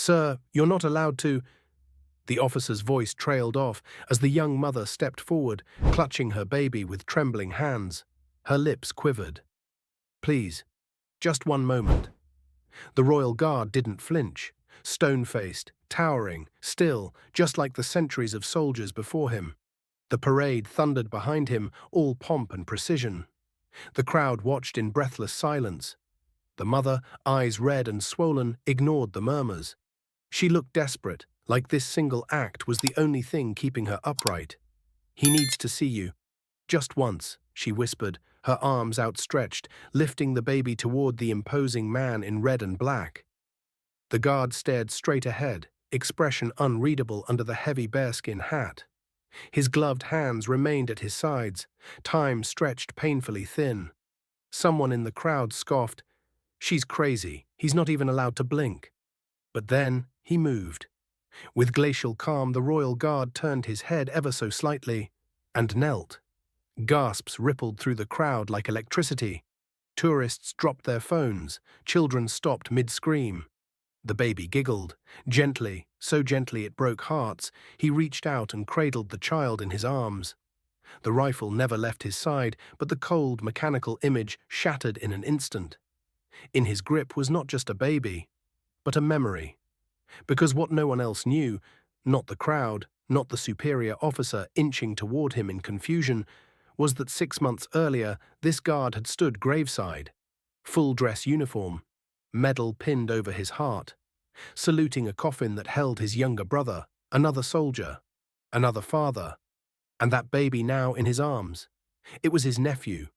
"Sir, you're not allowed to—" The officer's voice trailed off as the young mother stepped forward, clutching her baby with trembling hands. Her lips quivered. "Please, just one moment." The royal guard didn't flinch, stone-faced, towering, still, just like the centuries of soldiers before him. The parade thundered behind him, all pomp and precision. The crowd watched in breathless silence. The mother, eyes red and swollen, ignored the murmurs. She looked desperate, like this single act was the only thing keeping her upright. "He needs to see you. Just once," she whispered, her arms outstretched, lifting the baby toward the imposing man in red and black. The guard stared straight ahead, expression unreadable under the heavy bearskin hat. His gloved hands remained at his sides, time stretched painfully thin. Someone in the crowd scoffed, "She's crazy, he's not even allowed to blink." But then he moved. With glacial calm, the royal guard turned his head ever so slightly and knelt. Gasps rippled through the crowd like electricity. Tourists dropped their phones. Children stopped mid-scream. The baby giggled. Gently, so gently it broke hearts, he reached out and cradled the child in his arms. The rifle never left his side, but the cold, mechanical image shattered in an instant. In his grip was not just a baby, but a memory. Because what no one else knew, not the crowd, not the superior officer inching toward him in confusion, was that 6 months earlier this guard had stood graveside, full-dress uniform, medal pinned over his heart, saluting a coffin that held his younger brother, another soldier, another father, and that baby now in his arms. It was his nephew.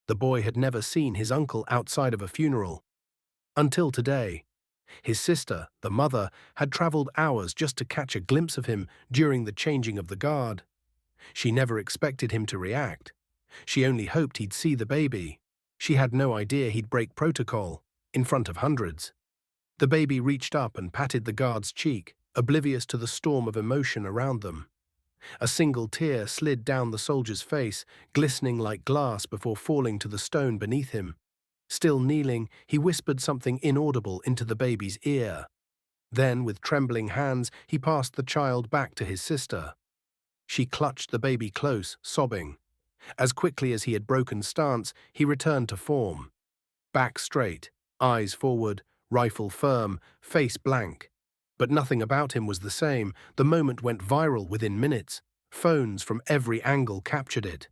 The boy had never seen his uncle outside of a funeral. Until today. His sister, the mother, had traveled hours just to catch a glimpse of him during the changing of the guard. She never expected him to react. She only hoped he'd see the baby. She had no idea he'd break protocol, in front of hundreds. The baby reached up and patted the guard's cheek, oblivious to the storm of emotion around them. A single tear slid down the soldier's face, glistening like glass before falling to the stone beneath him. Still kneeling, he whispered something inaudible into the baby's ear. Then, with trembling hands, he passed the child back to his sister. She clutched the baby close, sobbing. As quickly as he had broken stance, he returned to form. Back straight, eyes forward, rifle firm, face blank. But nothing about him was the same. The moment went viral within minutes. Phones from every angle captured it.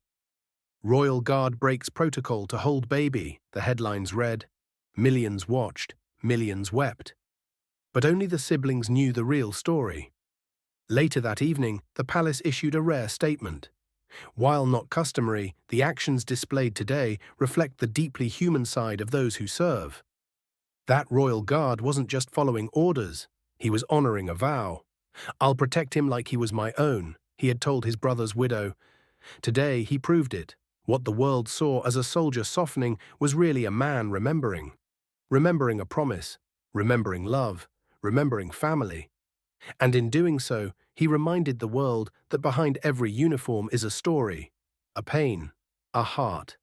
"Royal Guard breaks protocol to hold baby," the headlines read. Millions watched, millions wept. But only the siblings knew the real story. Later that evening, the palace issued a rare statement. While not customary, the actions displayed today reflect the deeply human side of those who serve. That royal guard wasn't just following orders, he was honoring a vow. "I'll protect him like he was my own," he had told his brother's widow. Today he proved it. What the world saw as a soldier softening was really a man remembering. Remembering a promise, remembering love, remembering family. And in doing so, he reminded the world that behind every uniform is a story, a pain, a heart.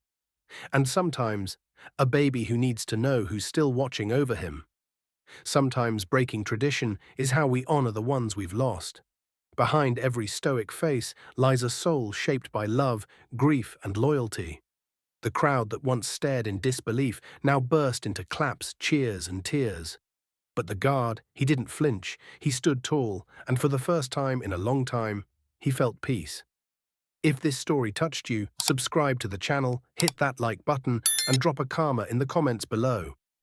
And sometimes, a baby who needs to know who's still watching over him. Sometimes breaking tradition is how we honor the ones we've lost. Behind every stoic face lies a soul shaped by love, grief, and loyalty. The crowd that once stared in disbelief now burst into claps, cheers, and tears. But the guard, he didn't flinch, he stood tall, and for the first time in a long time, he felt peace. If this story touched you, subscribe to the channel, hit that like button, and drop a karma in the comments below.